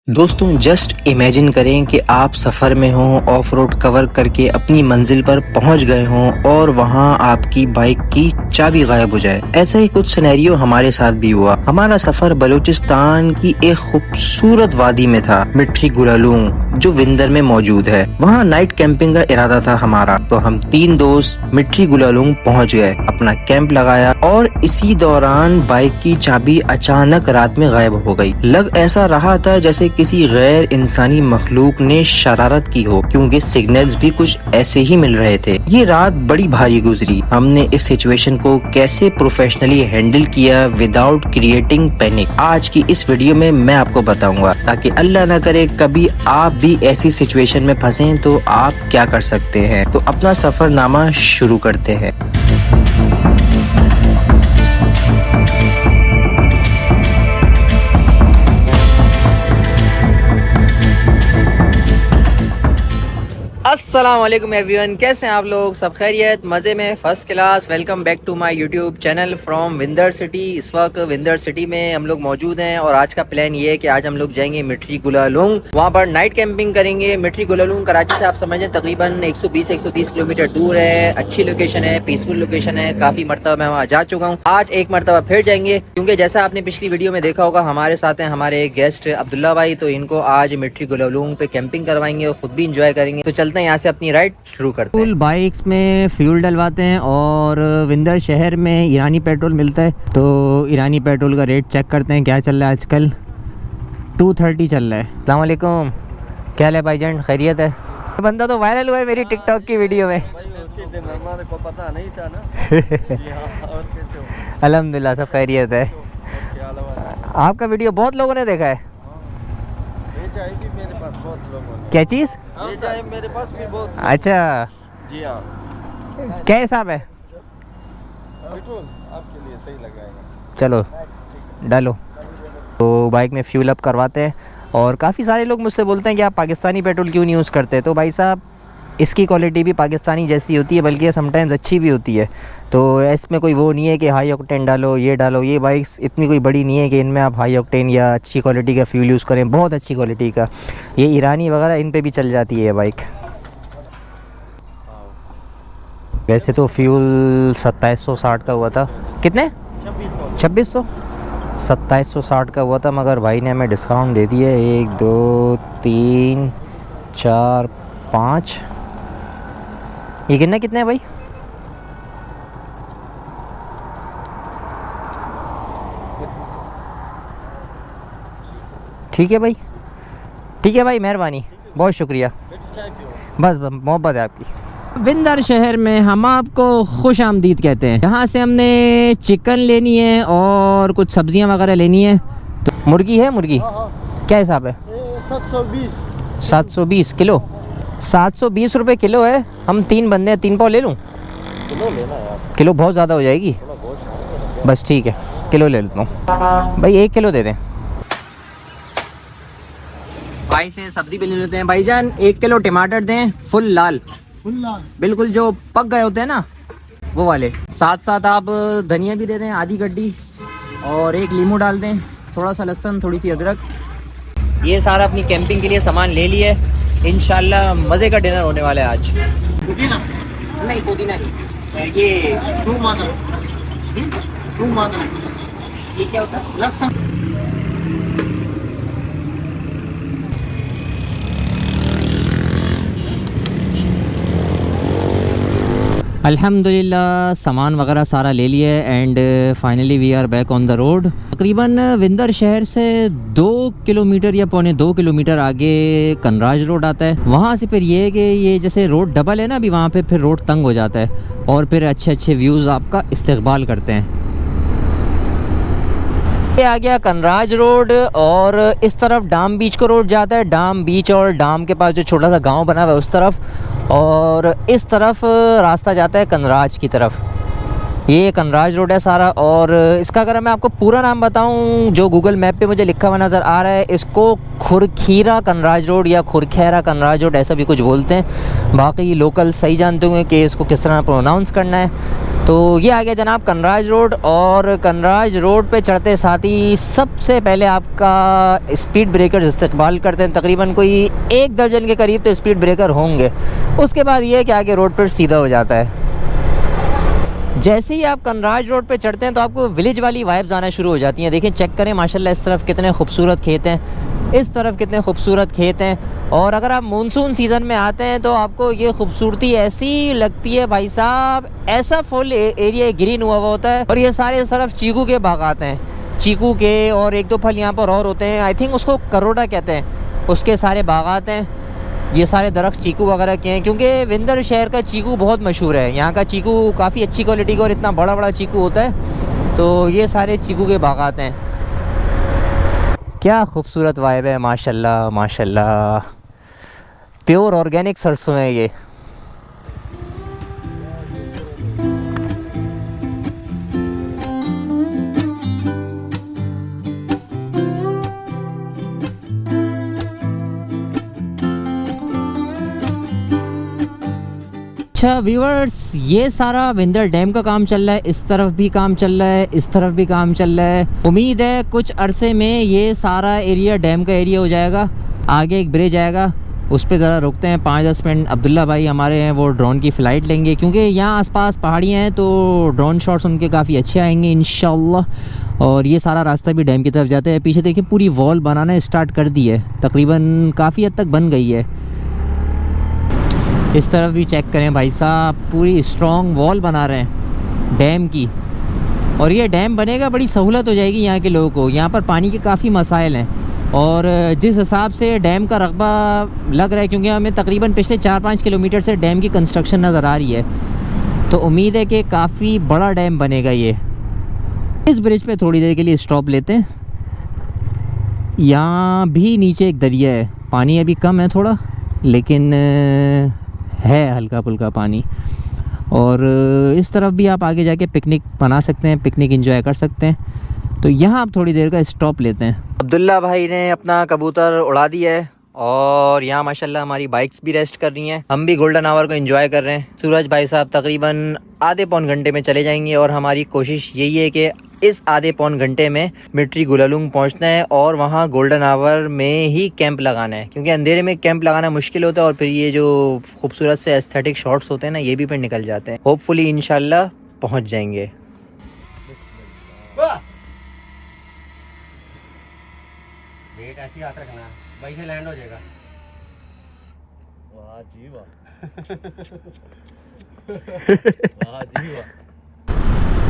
दोस्तों just imagine करें कि आप सफ़र में हों, ऑफ रोड कवर करके अपनी मंजिल पर पहुंच गए हों और वहां आपकी बाइक की चाबी गायब हो जाए। ऐसा ही कुछ सिनेरियो हमारे साथ भी हुआ। हमारा सफ़र बलूचिस्तान की एक खूबसूरत वादी में था, मिट्टी गुलालूं, जो विंदर में मौजूद है। वहाँ नाइट कैंपिंग का इरादा था हमारा, तो हम 3 दोस्त मिट्टी गुलालूं पहुँच गए, अपना कैंप लगाया और इसी दौरान बाइक की चाबी अचानक रात में गायब हो गई। लग ऐसा रहा था जैसे किसी गैर इंसानी मखलूक ने शरारत की हो, क्योंकि सिग्नल्स भी कुछ ऐसे ही मिल रहे थे। ये रात बड़ी भारी गुजरी। हमने इस सिचुएशन को कैसे प्रोफेशनली हैंडल किया विदाउट क्रिएटिंग पैनिक, आज की इस वीडियो में मैं आपको बताऊंगा, ताकि अल्लाह ना करे कभी आप भी ऐसी सिचुएशन में फंसें तो आप क्या कर सकते हैं। तो अपना सफरनामा शुरू करते हैं। अस्सलाम वालेकुम एवरीवन, कैसे हैं आप लोग? सब खैरियत, मज़े में, first class. Welcome back to my YouTube channel from विंदर सिटी। इस वक्त विंदर सिटी में हम लोग मौजूद हैं और आज का प्लान ये है कि आज हम लोग जाएंगे मिट्टी गुलालूं, वहाँ पर नाइट कैंपिंग करेंगे। मिट्टी गुलालूं कराची से आप समझें तकरीबन 120-130 किलोमीटर दूर है। अच्छी लोकेशन है, पीसफुल लोकेशन है। काफ़ी मरतबा मैं वहाँ जा चुका हूँ, आज एक मरतबा फिर जाएंगे, क्योंकि जैसा आपने पिछली वीडियो में देखा होगा हमारे साथ हैं हमारे गेस्ट अब्दुल्ला भाई, तो इनको आज मिट्टी गुलालूं पे कैंपिंग करवाएंगे और खुद भी इंजॉय करेंगे। तो चलते हैं यहाँ से अपनी राइड शुरू करते हैं। बाइक्स में फ्यूल डलवाते हैं और विंदर शहर में ईरानी पेट्रोल मिलता है, तो ईरानी पेट्रोल का रेट चेक करते हैं क्या चल रहा है। आजकल 230 चल रहा है। अस्सलाम वालेकुम, क्या हाल है भाईजान? खैरियत है? बंदा तो वायरल हुआ है मेरी टिकटॉक की वीडियो में। हमारे को पता नहीं था ना। और कैसे हो? अल्हम्दुलिल्लाह सब खैरियत है। आपका वीडियो बहुत लोगों ने देखा है। ये चाय भी मेरे पास बहुत लोगों ने। क्या चीज़? ये चाय मेरे पास भी बहुत। अच्छा, जी हाँ। क्या हिसाब है? पेट्रोल आपके लिए सही लगाएगा। चलो डालो। तो बाइक में फ्यूल अप करवाते हैं और काफ़ी सारे लोग मुझसे बोलते हैं कि आप पाकिस्तानी पेट्रोल क्यों नहीं यूज़ करते। तो भाई साहब, इसकी क्वालिटी भी पाकिस्तानी जैसी होती है, बल्कि समटाइम्स अच्छी भी होती है। तो इसमें कोई वो नहीं है कि हाई ऑक्टेन डालो, ये डालो। ये बाइक्स इतनी कोई बड़ी नहीं है कि इनमें आप हाई ऑक्टेन या अच्छी क्वालिटी का फ्यूल यूज़ करें। बहुत अच्छी क्वालिटी का, ये ईरानी वगैरह इन पे भी चल जाती है बाइक। वैसे तो फ्यूल 2760 का हुआ था। कितने? 2600 2760 का हुआ था, मगर भाई ने हमें डिस्काउंट दे दिया। 1 2 3 4 5, ये गिनना कितने हैं भाई? ठीक है भाई, ठीक है भाई, मेहरबानी, बहुत शुक्रिया। बस मोहब्बत है आपकी। विंदर शहर में हम आपको खुश आमदीद कहते हैं। यहाँ से हमने चिकन लेनी है और कुछ सब्जियाँ वगैरह लेनी है। तो मुर्गी है? मुर्गी क्या हिसाब है? 720 किलो। 720 रुपये किलो है। हम 3 बंदे हैं, 3 पाव ले लूँ? किलो लेना यार। किलो बहुत ज़्यादा हो जाएगी। बस ठीक है, किलो ले लेता हूँ भाई। 1 किलो दे दें। भाई से सब्जी भी ले लेते हैं। भाईजान 1 किलो टमाटर दें, फुल लाल, बिल्कुल जो पक गए होते हैं ना वो वाले। साथ साथ आप धनिया भी दे दें, आधी गड्डी, और 1 लीमू डाल दें, थोड़ा सा लहसुन, थोड़ी सी अदरक। ये सारा अपनी कैंपिंग के लिए सामान ले लिए। इंशाल्लाह मज़े का डिनर होने वाला है आज। पुदीना नहीं, पुदीना नहीं, ये ये क्या होता है? लहसुन। अल्हम्दुलिल्लाह सामान वगैरह सारा ले लिया and finally we are back on the road. तकरीबन विंदर शहर से 2 किलोमीटर या 1.25 किलोमीटर आगे कनराज रोड आता है। वहाँ से फिर ये है कि ये जैसे रोड डबल है ना अभी, वहाँ पे फिर रोड तंग हो जाता है और फिर अच्छे अच्छे व्यूज़ आपका इस्तेकबाल करते हैं। ये आ गया कनराज रोड और इस तरफ डाम बीच को रोड जाता है। डाम बीच और डाम के पास जो छोटा सा गांव बना हुआ है उस तरफ, और इस तरफ रास्ता जाता है कनराज की तरफ। ये कनराज रोड है सारा। और इसका अगर मैं आपको पूरा नाम बताऊं, जो गूगल मैप पे मुझे लिखा हुआ नज़र आ रहा है, इसको खुरखीरा कनराज रोड या खुरखैरा कनराज रोड ऐसा भी कुछ बोलते हैं। बाकी लोकल सही जानते होंगे कि इसको किस तरह प्रोनाउंस करना है। तो ये आ गया जनाब कनराज रोड, और कनराज रोड पे चढ़ते साथ ही सबसे पहले आपका स्पीड ब्रेकर इस्तेमाल करते हैं। तकरीबन कोई 1 दर्जन के करीब तो स्पीड ब्रेकर होंगे। उसके बाद ये कि आगे रोड पर सीधा हो जाता है। जैसे ही आप कनराज रोड पे चढ़ते हैं तो आपको विलेज वाली वाइब्स आना शुरू हो जाती हैं। देखिए चेक करें माशाल्लाह, इस तरफ कितने खूबसूरत खेत हैं, इस तरफ कितने खूबसूरत खेत हैं। और अगर आप मानसून सीज़न में आते हैं तो आपको ये खूबसूरती ऐसी लगती है भाई साहब, ऐसा फुल एरिया ग्रीन हुआ हुआ होता है। और ये सारे तरफ चीकू के बागात हैं, चीकू के, और 1-2 फल यहाँ पर और होते हैं, आई थिंक उसको करोड़ा कहते हैं, उसके सारे बागात हैं। ये सारे दरख्त चीकू वगैरह के हैं, क्योंकि विंदर शहर का चीकू बहुत मशहूर है। यहाँ का चीकू काफ़ी अच्छी क्वालिटी का और इतना बड़ा बड़ा चीकू होता है। तो ये सारे चीकू के बागात हैं। क्या खूबसूरत वाइब है, माशाल्लाह माशाल्लाह। प्योर ऑर्गेनिक सरसों है ये। अच्छा व्यूअर्स, ये सारा विंदर डैम का काम चल रहा है, इस तरफ भी काम चल रहा है, इस तरफ भी काम चल रहा है। उम्मीद है कुछ अरसे में ये सारा एरिया डैम का एरिया हो जाएगा। आगे एक ब्रिज आएगा, उस पर ज़रा रुकते हैं 5-10 मिनट। अब्दुल्ला भाई हमारे हैं, वो ड्रोन की फ़्लाइट लेंगे, क्योंकि यहाँ आसपास पहाड़ियाँ हैं तो ड्रोन शॉट्स उनके काफ़ी अच्छे आएंगे इंशाल्लाह। और ये सारा रास्ता भी डैम की तरफ जाता है। पीछे देखिए पूरी वॉल बनाना स्टार्ट कर दी है, तकरीबन काफ़ी हद तक बन गई है। इस तरफ भी चेक करें भाई साहब, पूरी स्ट्रॉन्ग वॉल बना रहे हैं डैम की। और ये डैम बनेगा बड़ी सहूलत हो जाएगी यहाँ के लोगों को। यहाँ पर पानी के काफ़ी मसाइल हैं, और जिस हिसाब से डैम का रकबा लग रहा है, क्योंकि हमें तकरीबन पिछले 4-5 किलोमीटर से डैम की कंस्ट्रक्शन नज़र आ रही है, तो उम्मीद है कि काफ़ी बड़ा डैम बनेगा ये। इस ब्रिज पे थोड़ी देर के लिए स्टॉप लेते हैं। यहाँ भी नीचे एक दरिया है, पानी अभी कम है थोड़ा, लेकिन है हल्का फुल्का पानी। और इस तरफ भी आप आगे जाके पिकनिक बना सकते हैं, पिकनिक एंजॉय कर सकते हैं। तो यहाँ आप थोड़ी देर का स्टॉप लेते हैं। अब्दुल्ला भाई ने अपना कबूतर उड़ा दिया है, और यहाँ माशाल्लाह हमारी बाइक्स भी रेस्ट कर रही हैं। हम भी गोल्डन आवर को एंजॉय कर रहे हैं। सूरज भाई साहब तकरीबन आधे पौन घंटे में चले जाएंगे, और हमारी कोशिश यही है कि इस आधे पौन घंटे में मिट्री गुलालुंग पहुंचना है और वहां गोल्डन आवर में ही कैंप लगाना है, क्योंकि अंधेरे में कैंप लगाना मुश्किल होता है और फिर ये जो खूबसूरत से एस्थेटिक शॉट्स होते हैं ना, ये भी फिर निकल जाते हैं। होपफुली इंशाल्लाह पहुंच जाएंगे। वेट ऐसी हाथ रखना, वहीं से लैंड हो जाएगा। वाह जी वाह, वाह जी वाह।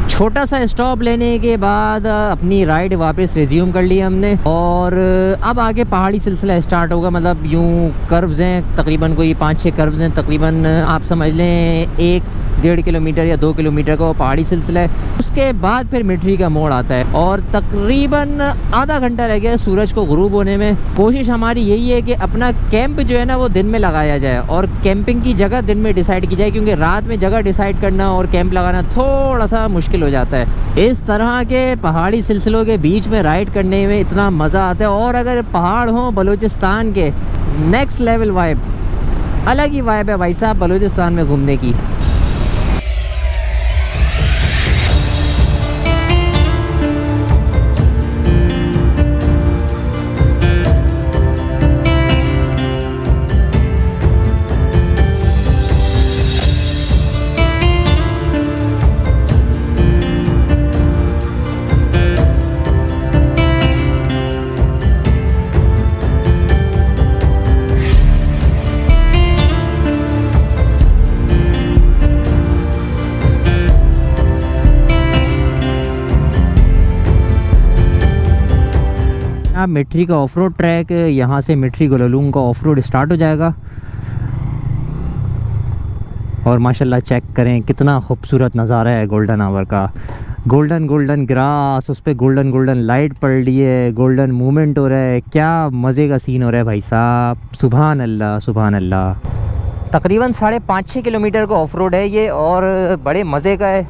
छोटा सा स्टॉप लेने के बाद अपनी राइड वापस रिज्यूम कर ली हमने, और अब आगे पहाड़ी सिलसिला स्टार्ट होगा। मतलब यूँ कर्व्स हैं, तकरीबन कोई 5-6 कर्व्स हैं, तकरीबन आप समझ लें 1-1.5 किलोमीटर या 2 किलोमीटर का वो पहाड़ी सिलसिला है। उसके बाद फिर मिट्री का मोड़ आता है, और तकरीबन आधा घंटा रह गया है सूरज को गुरूब होने में। कोशिश हमारी यही है कि अपना कैंप जो है ना वो दिन में लगाया जाए, और कैंपिंग की जगह दिन में डिसाइड की जाए, क्योंकि रात में जगह डिसाइड करना और कैंप लगाना थोड़ा सा मुश्किल हो जाता है। इस तरह के पहाड़ी सिलसिलों के बीच में राइड करने में इतना मज़ा आता है, और अगर पहाड़ हो बलूचिस्तान के, नेक्स्ट लेवल वाइब, अलग ही वाइब है भाई साहब बलूचिस्तान में घूमने की। अब मिट्री का ऑफ रोड ट्रैक, यहाँ से मिट्री गुलालुंग का ऑफ रोड स्टार्ट हो जाएगा। और माशाल्लाह चेक करें कितना खूबसूरत नज़ारा है गोल्डन आवर का। गोल्डन गोल्डन ग्रास, उस पर गोल्डन गोल्डन लाइट पड़ रही है, गोल्डन मूवमेंट हो रहा है। क्या मज़े का सीन हो रहा है भाई साहब, सुभान अल्लाह सुभान अल्लाह। तकरीबन 5.5-6 किलोमीटर का ऑफ रोड है ये, और बड़े मज़े का है।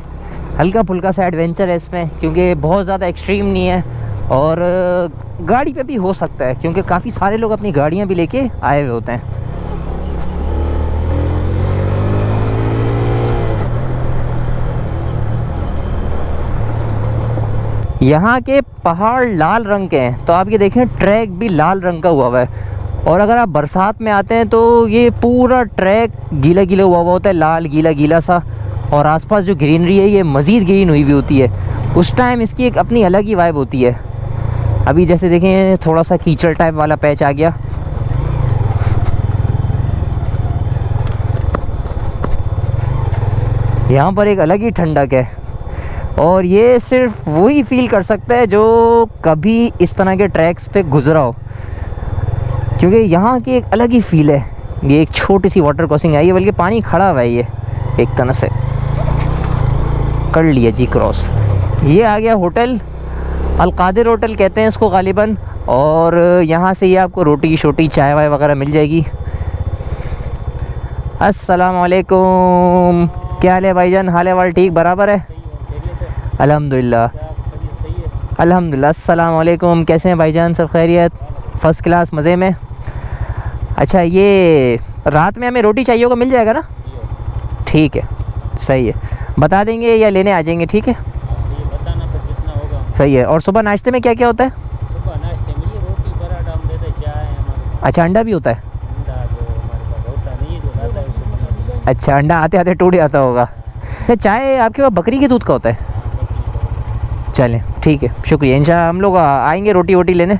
हल्का फुल्का सा एडवेंचर है इसमें, क्योंकि बहुत ज़्यादा एक्सट्रीम नहीं है, और गाड़ी पे भी हो सकता है, क्योंकि काफ़ी सारे लोग अपनी गाड़ियाँ भी लेके आए हुए होते हैं। यहाँ के पहाड़ लाल रंग के हैं, तो आप ये देखें ट्रैक भी लाल रंग का हुआ है। और अगर आप बरसात में आते हैं तो ये पूरा ट्रैक गीला गीला हुआ होता है, लाल गीला गीला सा। और आसपास जो ग्रीनरी है ये मज़ीद ग्रीन हुई होती है। उस टाइम इसकी एक अपनी अलग ही वाइब होती है। अभी जैसे देखें थोड़ा सा कीचड़ टाइप वाला पैच आ गया। यहाँ पर एक अलग ही ठंडक है, और ये सिर्फ वही फील कर सकता है जो कभी इस तरह के ट्रैक्स पे गुजरा हो, क्योंकि यहाँ की एक अलग ही फील है। ये एक छोटी सी वाटर क्रॉसिंग आई है, बल्कि पानी खड़ा हुआ है, ये एक तरह से कर लिया जी क्रॉस। ये आ गया होटल, अलकादिर होटल कहते हैं इसको गालिबन। और यहाँ से ये आपको रोटी शोटी चाय वाय वगैरह मिल जाएगी। अस्सलाम वालेकुम, क्या हाल है भाईजान? हाल वाल ठीक बराबर है? अल्हम्दुलिल्लाह अल्हम्दुलिल्लाह। अस्सलाम वालेकुम, कैसे हैं भाईजान? सब खैरियत? फ़र्स्ट क्लास, मज़े में। अच्छा, ये रात में हमें रोटी चाहिए होगा, मिल जाएगा ना? ठीक है, सही है। बता देंगे या लेने आ जाएंगे? ठीक है, बताना फिर जितना होगा। सही है। और सुबह नाश्ते में क्या क्या होता है? सुबह नाश्ते में ये रोटी पराठा हम देते, चाय हमारे। अच्छा, अंडा भी होता है? अंडा जो हमारे पास होता नहीं है, जो रहता है उसको बना दिया। अच्छा, अंडा आते आते टूट जाता होगा। अच्छा, चाय आपके पास बकरी के दूध का होता है? चलें, ठीक है, शुक्रिया। इंशाल्लाह हम लोग आएंगे रोटी वोटी लेने।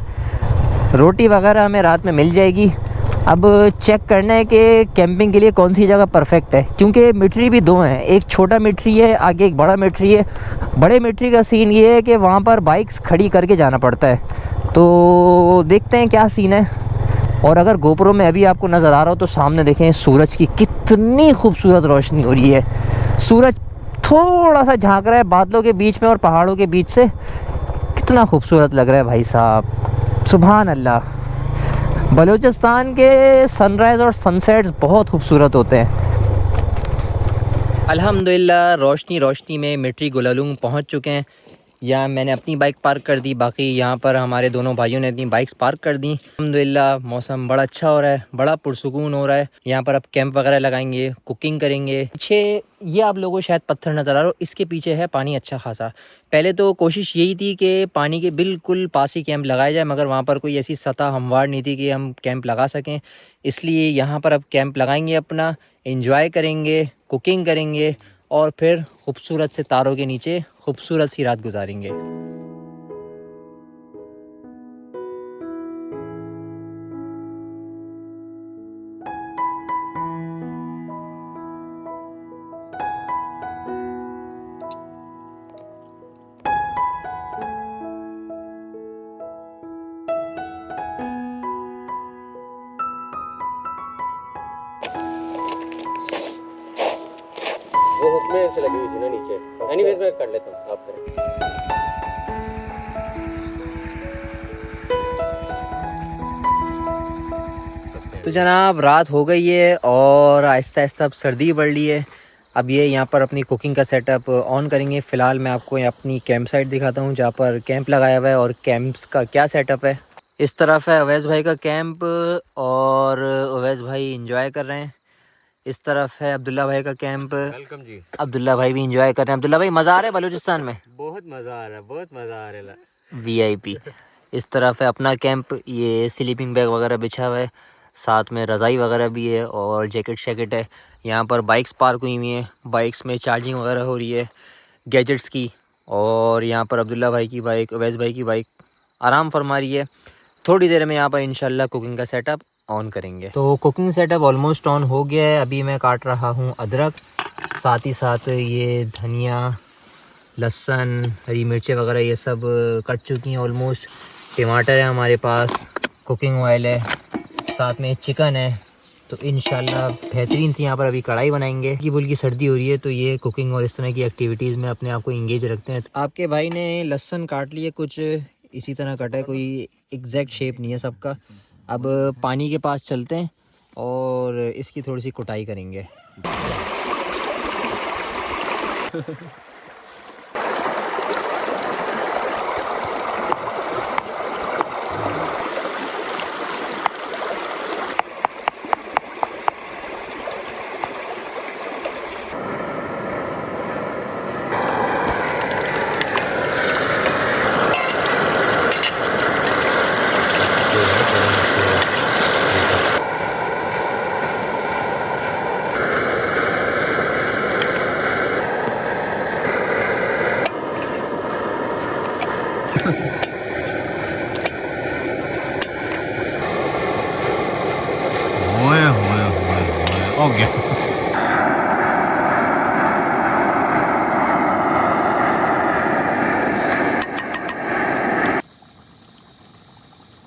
रोटी वगैरह हमें रात में मिल जाएगी। अब चेक करना है कि कैंपिंग के लिए कौन सी जगह परफेक्ट है, क्योंकि मिट्री भी दो हैं, एक छोटा मिट्री है, आगे एक बड़ा मिट्री है। बड़े मिट्री का सीन ये है कि वहाँ पर बाइक्स खड़ी करके जाना पड़ता है, तो देखते हैं क्या सीन है। और अगर गोप्रो में अभी आपको नज़र आ रहा हो तो सामने देखें सूरज की कितनी खूबसूरत रोशनी हो रही है। सूरज थोड़ा सा झांक रहा है बादलों के बीच में और पहाड़ों के बीच से, कितना खूबसूरत लग रहा है भाई साहब, सुभान अल्लाह। बलूचिस्तान के सनराइज़ और सनसेट्स बहुत खूबसूरत होते हैं। अल्हम्दुलिल्लाह रोशनी रोशनी में मिट्री गुलालूम पहुंच चुके हैं। यहाँ मैंने अपनी बाइक पार्क कर दी, बाकी यहाँ पर हमारे दोनों भाइयों ने अपनी बाइक्स पार्क कर दी। अल्हम्दुलिल्लाह मौसम बड़ा अच्छा हो रहा है, बड़ा पुरसुकून हो रहा है। यहाँ पर अब कैंप वगैरह लगाएंगे, कुकिंग करेंगे। पीछे ये आप लोगों को शायद पत्थर नज़र आ रहा हो, इसके पीछे है पानी अच्छा खासा। पहले तो कोशिश यही थी कि पानी के बिल्कुल पास ही कैंप लगाया जाए, मगर वहाँ पर कोई ऐसी सतह हमवार नहीं थी कि हम कैंप लगा सकें। इसलिए यहाँ पर अब कैंप लगाएंगे, अपना एंजॉय करेंगे, कुकिंग करेंगे और फिर खूबसूरत से तारों के नीचे खूबसूरत सी रात गुजारेंगे। वो हुक में से लगी हुई थी ना नीचे। एनीवेज मैं कर लेता हूँ, आप करें। तो जनाब रात हो गई है और आहिस्ता आहिस्ता अब सर्दी बढ़ रही है। अब ये यहाँ पर अपनी कुकिंग का सेटअप ऑन करेंगे। फ़िलहाल मैं आपको अपनी कैंप साइट दिखाता हूँ जहाँ पर कैंप लगाया हुआ है और कैंप्स का क्या सेटअप है। इस तरफ है अवैस भाई का कैंप और अवैस भाई इंजॉय कर रहे हैं। इस तरफ है अब्दुल्ला भाई का कैंप। वेलकम जी। अब्दुल्ला भाई भी इंजॉय कर रहे हैं। अब्दुल्ला भाई मज़ा आ रहा है बलूचिस्तान में? बहुत मज़ा आ रहा है, बहुत मज़ा आ रहा है। VIP। इस तरफ है अपना कैंप, ये स्लीपिंग बैग वगैरह बिछा हुआ है, साथ में रज़ाई वगैरह भी है और जैकेट शैकेट है। यहाँ पर बाइक्स पार्क हुई हुई हैं, बाइक्स में चार्जिंग वगैरह हो रही है गैजेट्स की। और यहाँ पर अब्दुल्ला भाई की बाइक, अवैस भाई की बाइक आराम फरमा रही है। थोड़ी देर में यहाँ पर इंशाल्लाह कुकिंग का सेटअप ऑन करेंगे। तो कुकिंग सेटअप ऑलमोस्ट ऑन हो गया है। अभी मैं काट रहा हूँ अदरक, साथ ही साथ ये धनिया, लहसुन, हरी मिर्चें वगैरह ये सब कट चुकी हैं ऑलमोस्ट। टमाटर है हमारे पास, कुकिंग ऑयल है, साथ में चिकन है। तो इंशाल्लाह बेहतरीन सी यहाँ पर अभी कढ़ाई बनाएंगे। की बुल की सर्दी हो रही है तो ये कुकिंग और इस तरह की एक्टिविटीज़ में अपने आप को इंगेज रखते हैं। आपके भाई ने लहसुन काट लिए, कुछ इसी तरह कटा है, कोई एग्जैक्ट शेप नहीं है सबका। अब पानी के पास चलते हैं और इसकी थोड़ी सी कुटाई करेंगे। हो गया।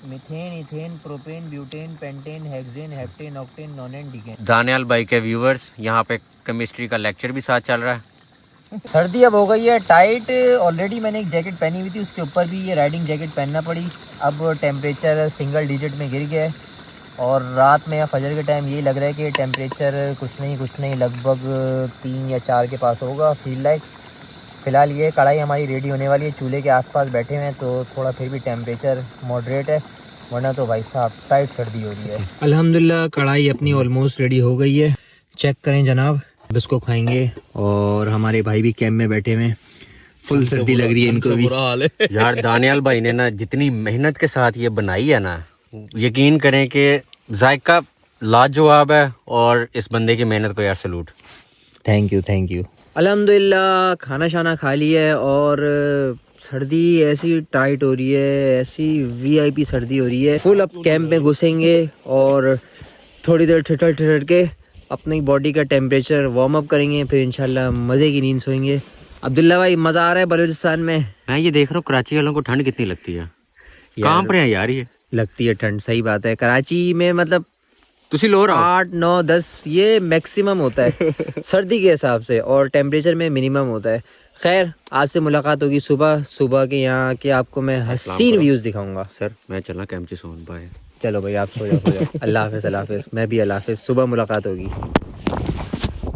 Methane, ethane, propane, butane, pentane, hexane, heptane, octane, nonane, decane. Daniyal भाई के व्यूवर्स, यहाँ पे केमिस्ट्री का लेक्चर भी साथ चल रहा है। सर्दी अब हो गई है टाइट। ऑलरेडी मैंने एक जैकेट पहनी हुई थी, उसके ऊपर भी ये राइडिंग जैकेट पहनना पड़ी। अब टेम्परेचर सिंगल डिजिट में गिर गया है और रात में या फजर के टाइम यही लग रहा है कि टेम्परेचर कुछ नहीं लगभग 3 या 4 के पास होगा फील लाइक। फ़िलहाल ये कढ़ाई हमारी रेडी होने वाली है, चूल्हे के आसपास बैठे हुए हैं तो थोड़ा फिर भी टेम्परेचर मॉडरेट है, वरना तो भाई साहब टाइट सर्दी हो रही है। अल्हम्दुलिल्लाह कढ़ाई अपनी ऑलमोस्ट रेडी हो गई है, चेक करें जनाब। अब इसको खाएंगे और हमारे भाई भी कैंप में बैठे हुए हैं, फुल सर्दी लग रही है इनको भी। बुरा हाल है यार दानियाल भाई ने ना जितनी मेहनत के साथ ये बनाई है ना, यकीन करें कि जायका लाजवाब है और इस बंदे की मेहनत को यार सलूट। Thank you. अल्हम्दुलिल्लाह खाना शाना खा लिया है और सर्दी ऐसी टाइट हो रही है, ऐसी वीआईपी सर्दी हो रही है। फुल अब कैंप में घुसेंगे और थोड़ी देर ठिठर के अपनी बॉडी का टेम्परेचर वार्म अप करेंगे, फिर इंशाल्लाह मज़े की नींद सोएंगे। अब्दुल्ला भाई मज़ा आ रहा है बलूचिस्तान में? मैं ये देख रहा हूँ कराची वालों को ठंड कितनी लगती है, कांप रहे हैं यार ये। लगती है ठंड, सही बात है। कराची में मतलब तुसी लो रहा 8, 9, 10 ये मैक्सिमम होता है सर्दी के हिसाब से, और टेम्परेचर में मिनिमम होता है। खैर आपसे मुलाकात होगी सुबह के यहाँ के आपको मैं हसीन व्यूज़ दिखाऊंगा। सर मैं चलना कैंपची सोन भाई। चलो भाई आप सो जाओ। अल्लाह हाफिज़। मैं भी अल्लाह हाफिज़, सुबह मुलाकात होगी।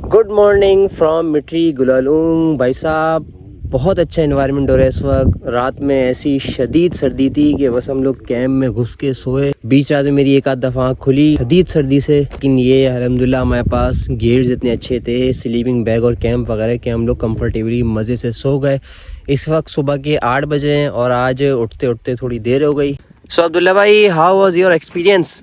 गुड मॉर्निंग फ्रॉम मिट्री गुलालूम। भाई साहब बहुत अच्छा इन्वायरमेंट हो रहा है इस वक्त। रात में ऐसी शदीद सर्दी थी कि बस हम लोग कैंप में घुस के सोए। बीच रात में मेरी एक आध दफ़ा आँख खुली शदीद सर्दी से, लेकिन ये अल्हम्दुलिल्लाह हमारे पास गियर्स इतने अच्छे थे, स्लीपिंग बैग और कैंप वगैरह कि हम लोग कंफर्टेबली मज़े से सो गए। इस वक्त सुबह के 8 बजे हैं और आज उठते उठते थोड़ी देर हो गई। सो अब्दुल्ला भाई हाउ वाज योर एक्सपीरियंस?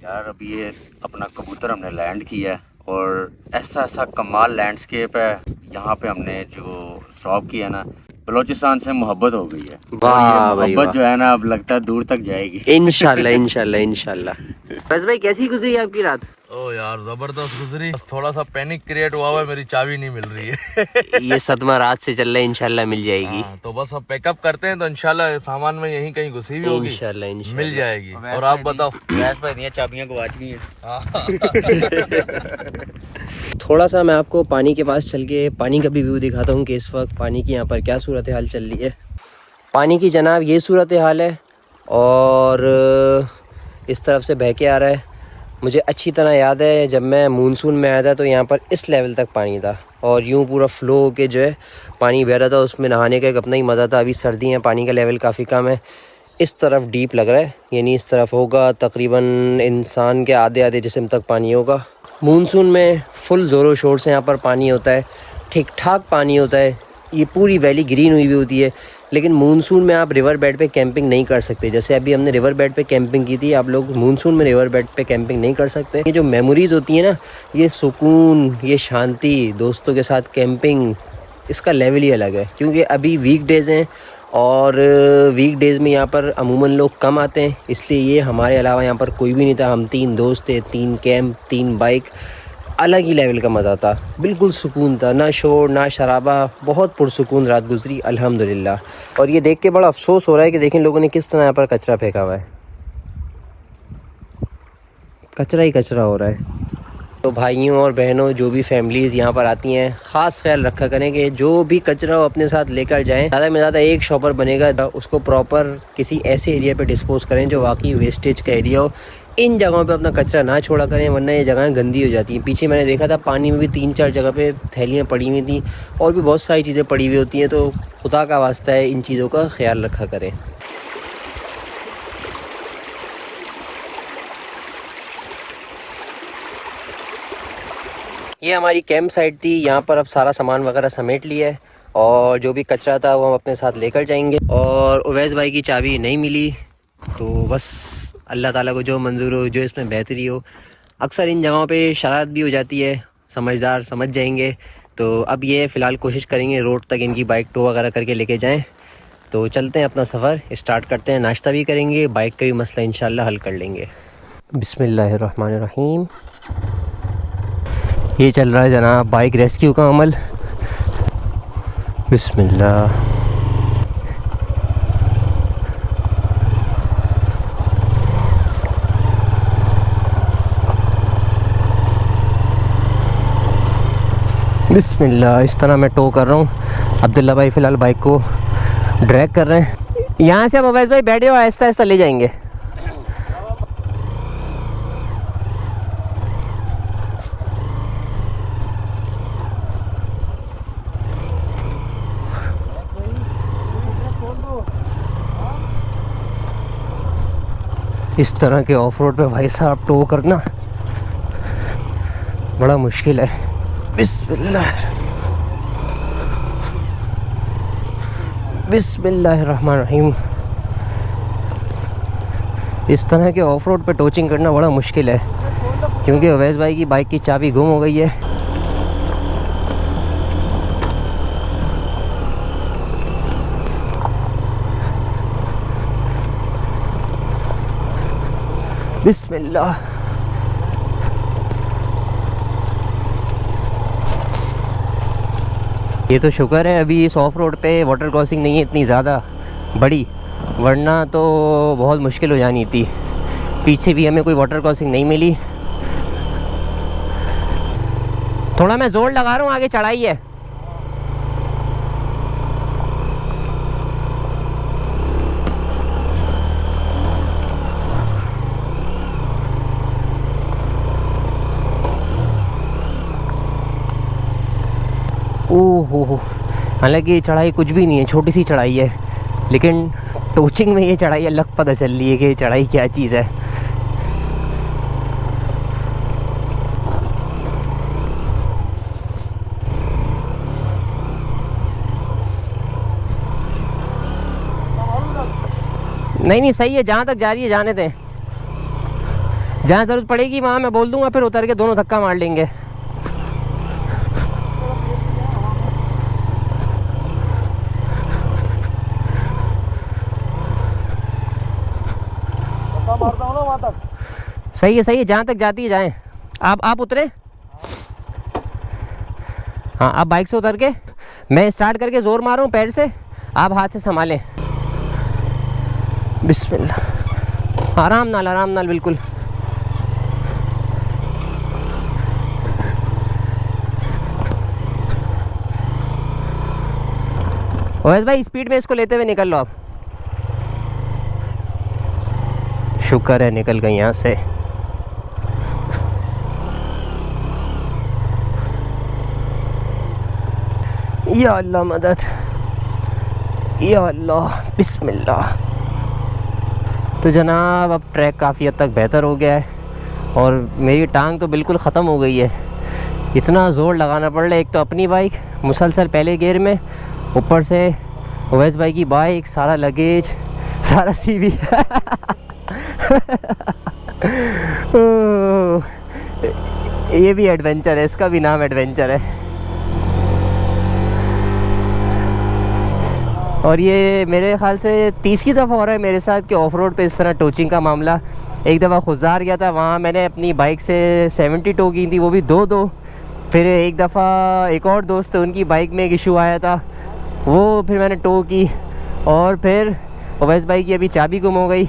यार अभी ये अपना कबूतर हमने लैंड किया है और ऐसा कमाल लैंडस्केप है यहाँ पे। हमने जो स्टॉप किया ना, बलोचिस्तान से मोहब्बत हो गई है। वाह और ये मोहब्बत जो है ना अब लगता है दूर तक जाएगी। इंशाल्लाह। बस भाई कैसी गुजरी आपकी रात? ओ यार जबरदस्त गुजरी, बस थोड़ा सा पैनिक क्रिएट हुआ है, मेरी चाबी नहीं मिल रही है ये सदमा रात से चल रहा है, इंशाल्लाह मिल जाएगी। तो बस अब पैकअप करते हैं तो इंशाल्लाह सामान में यहीं कहीं घुसी भी होगी, इंशाल्लाह मिल जाएगी। और आप बताओ? चाबियां गवाच गई है। थोड़ा सा मैं आपको पानी के पास चल के पानी का भी व्यू दिखाता हूँ कि इस वक्त पानी की यहाँ पर क्या सूरत हाल चल रही है। पानी की जनाब ये सूरत हाल है और इस तरफ से बह के आ रहा है। मुझे अच्छी तरह याद है जब मैं मानसून में आया था तो यहाँ पर इस लेवल तक पानी था और यूँ पूरा फ्लो के जो है पानी बह रहा था, उसमें नहाने का एक अपना ही मज़ा था। अभी सर्दी है, पानी का लेवल काफ़ी कम है। इस तरफ डीप लग रहा है, यानी इस तरफ होगा तकरीबन इंसान के आधे जिस्म तक पानी होगा। मानसून में फुल ज़ोरों शोर से यहाँ पर पानी होता है, ठीक ठाक पानी होता है। ये पूरी वैली ग्रीन हुई होती है, लेकिन मानसून में आप रिवर बेड पे कैंपिंग नहीं कर सकते। जैसे अभी हमने रिवर बेड पे कैंपिंग की थी, आप लोग मानसून में रिवर बेड पे कैंपिंग नहीं कर सकते। ये जो मेमोरीज़ होती है ना, ये सुकून, ये शांति, दोस्तों के साथ कैंपिंग, इसका लेवल ही अलग है। क्योंकि अभी वीक डेज़ हैं और वीक डेज़ में यहाँ पर अमूमन लोग कम आते हैं, इसलिए ये हमारे अलावा यहाँ पर कोई भी नहीं था। हम 3 दोस्त थे, 3 कैंप, 3 बाइक, अलग ही लेवल का मज़ा था। बिल्कुल सुकून था, ना शोर ना शराबा, बहुत पुरसुकून रात गुजरी अल्हम्दुलिल्लाह। और ये देख के बड़ा अफसोस हो रहा है कि देखें लोगों ने किस तरह यहाँ पर कचरा फेंका हुआ है, कचरा ही कचरा हो रहा है। तो भाइयों और बहनों जो भी फैमिलीज़ यहाँ पर आती हैं, ख़ास ख्याल रखा करें कि जो भी कचरा हो अपने साथ लेकर जाएं। ज़्यादा में ज़्यादा एक शॉपर बनेगा, उसको प्रॉपर किसी ऐसे एरिया पे डिस्पोज़ करें जो वाकई वेस्टेज का एरिया हो। इन जगहों पे अपना कचरा ना छोड़ा करें, वरना ये जगहें गंदी हो जाती हैं। पीछे मैंने देखा था पानी में भी 3-4 जगह पे थैलियाँ पड़ी हुई थी और भी बहुत सारी चीज़ें पड़ी हुई होती हैं। तो खुदा का वास्ता है इन चीज़ों का ख्याल रखा करें। ये हमारी कैंप साइट थी, यहाँ पर अब सारा सामान वगैरह समेट लिया है और जो भी कचरा था वो हम अपने साथ लेकर जाएंगे। और उवैस भाई की चाबी नहीं मिली, तो बस अल्लाह ताला को जो मंजूर हो, जो इसमें बेहतरी हो। अक्सर इन जगहों पे शरारत भी हो जाती है, समझदार समझ जाएंगे। तो अब ये फ़िलहाल कोशिश करेंगे रोड तक इनकी बाइक टो वगैरह करके लेके जाएं। तो चलते हैं, अपना सफ़र स्टार्ट करते हैं। नाश्ता भी करेंगे, बाइक का भी मसला इंशाल्लाह हल कर लेंगे। बिस्मिल्लाहिर्रहमानिर्रहीम। ये चल रहा है जनाब बाइक रेस्क्यू का अमल। बिस्मिल्लाह। बिस्मिल्लाह। इस तरह मैं टो कर रहा हूँ। अब्दुल्ला भाई फ़िलहाल बाइक को ड्रैग कर रहे हैं। यहाँ से अब अवैस भाई बैठे हो, आहिस्ता आहिस्ता ले जाएंगे। इस तरह के ऑफ रोड पे भाई साहब टो करना बड़ा मुश्किल है। बिस्मिल्लाह बिस्मिल्लाहिर्रहमानिर्रहीम। इस तरह के ऑफ रोड पे टोचिंग करना बड़ा मुश्किल है क्योंकि अवैस भाई की बाइक की चाबी गुम हो गई है। बिस्मिल्लाह। ये तो शुक्र है अभी इस ऑफ रोड पे वाटर क्रॉसिंग नहीं है इतनी ज़्यादा बड़ी, वरना तो बहुत मुश्किल हो जानी थी। पीछे भी हमें कोई वाटर क्रॉसिंग नहीं मिली। थोड़ा मैं जोर लगा रहा हूँ, आगे चढ़ाई है। ओहो, हालांकि चढ़ाई कुछ भी नहीं है, छोटी सी चढ़ाई है, लेकिन टोचिंग में ये चढ़ाई अलग पता चल रही है कि ये चढ़ाई क्या चीज़ है। नहीं सही है, जहाँ तक जा रही है जाने दें। जहाँ ज़रूरत पड़ेगी वहाँ मैं बोल दूँगा, फिर उतर के दोनों धक्का मार लेंगे। सही है, जहाँ तक जाती है जाएं। आप उतरे। हाँ, आप बाइक से उतर के, मैं स्टार्ट करके ज़ोर मारूं पैर से, आप हाथ से संभालें। बिस्मिल्लाह। आराम नाल बिल्कुल। ओएस भाई स्पीड में इसको लेते हुए निकल लो आप। शुक्र है निकल गई यहाँ से। या अल्लाह मदद, या अल्लाह। बिस्मिल्लाह। तो जनाब अब ट्रैक काफ़ी हद तक बेहतर हो गया है और मेरी टांग तो बिल्कुल ख़त्म हो गई है। इतना ज़ोर लगाना पड़ रहा है, एक तो अपनी बाइक मुसलसल पहले गियर में, ऊपर से ओवैस भाई की बाइक, सारा लगेज, सारा सीवी। ये भी एडवेंचर है, इसका भी नाम एडवेंचर है। और ये मेरे ख़्याल से 30 दफ़ा हो रहा है मेरे साथ कि ऑफ रोड पे इस तरह टोचिंग का मामला। एक दफ़ा खुजार गया था, वहाँ मैंने अपनी बाइक से 70 टो की थी, वो भी दो। फिर एक दफ़ा एक और दोस्त है, उनकी बाइक में एक इशू आया था, वो फिर मैंने टो की। और फिर ओवैस भाई की अभी चाबी गुम हो गई,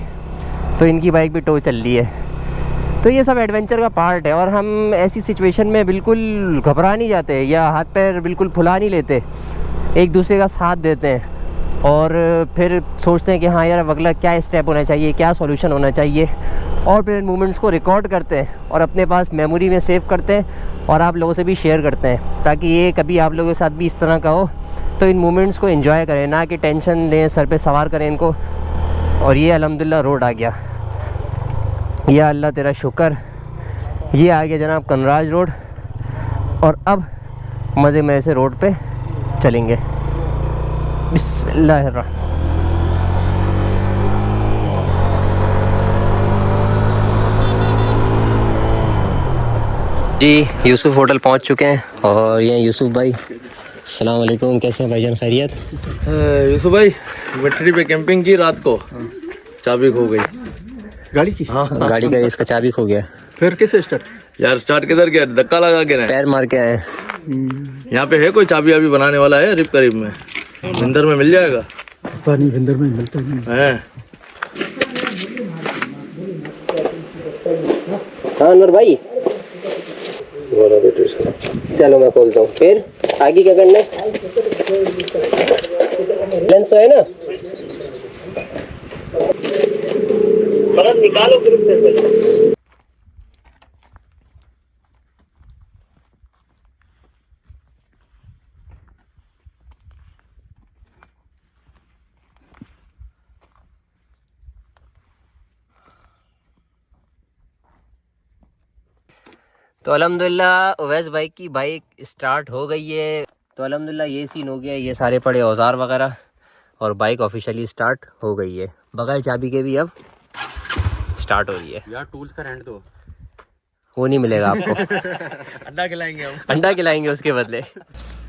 तो इनकी बाइक भी टो चल रही है। तो ये सब एडवेंचर का पार्ट है और हम ऐसी सिचुएशन में बिल्कुल घबरा नहीं जाते या हाथ पैर बिल्कुल फुला नहीं लेते, एक दूसरे का साथ देते हैं और फिर सोचते हैं कि हाँ यार अब अगला क्या स्टेप होना चाहिए, क्या सॉल्यूशन होना चाहिए, और फिर इन मोमेंट्स को रिकॉर्ड करते हैं और अपने पास मेमोरी में सेव करते हैं और आप लोगों से भी शेयर करते हैं, ताकि ये कभी आप लोगों के साथ भी इस तरह का हो तो इन मोमेंट्स को एंजॉय करें, ना कि टेंशन लें, सर पे सवार करें इनको। और ये अल्हम्दुलिल्लाह रोड आ गया, या अल्लाह तेरा शुक्र, ये आ गया जनाब कनराज रोड। और अब मज़े से रोड पे चलेंगे। बिस्मिल्लाहिर्रहमान। जी यूसुफ होटल पहुंच चुके हैं और ये यूसुफ भाई। अस्सलाम वालेकुम, कैसे हैं भाईजान, खैरियत? यूसुफ भाई मिट्टी पे कैंपिंग की, रात को चाबी खो गई। गाड़ी की गाड़ी का इसका चाबी खो गया, फिर कैसे स्टार्ट? यार स्टार्ट किधर किया, धक्का लगा के ना। पैर मार के आए। यहाँ पे है कोई चाबी अभी बनाने वाला है करीब करीब में, विंदर में मिल जाएगा। पता नहीं, विंदर में मिलता नहीं है। हाँ अनवर भाई, चलो मैं खोलता हूँ। फिर आगे क्या करना है? लेंस तो है ना? निकालो ग्रुप से। तो अल्हम्दुलिल्लाह उवैस भाई की बाइक स्टार्ट हो गई है। तो अल्हम्दुलिल्लाह ये सीन हो गया, ये सारे पड़े औजार वगैरह, और बाइक ऑफिशियली स्टार्ट हो गई है। बगैर चाबी के भी अब स्टार्ट हो रही है। यार टूल्स का रेंट दो, वो नहीं मिलेगा आपको। अंडा खिलाएंगे हम। अंडा खिलाएंगे उसके बदले।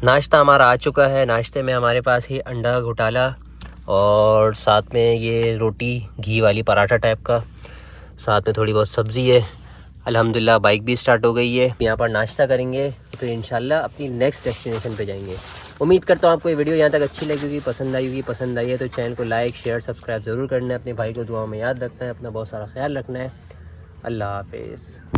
नाश्ता हमारा आ चुका है। नाश्ते में हमारे पास ही अंडा घोटाला और साथ में ये रोटी घी वाली पराठा टाइप का, साथ में थोड़ी बहुत सब्ज़ी है। अल्हम्दुलिल्लाह बाइक भी स्टार्ट हो गई है। यहाँ पर नाश्ता करेंगे फिर इंशाल्लाह अपनी नेक्स्ट डेस्टिनेशन पे जाएंगे। उम्मीद करता हूँ आपको ये वीडियो यहाँ तक अच्छी लगी होगी, पसंद आई होगी। पसंद आई है तो चैनल को लाइक शेयर सब्सक्राइब ज़रूर करना है। अपने भाई को दुआ में याद रखना है। अपना बहुत सारा ख्याल रखना है। अल्लाह हाफिज़।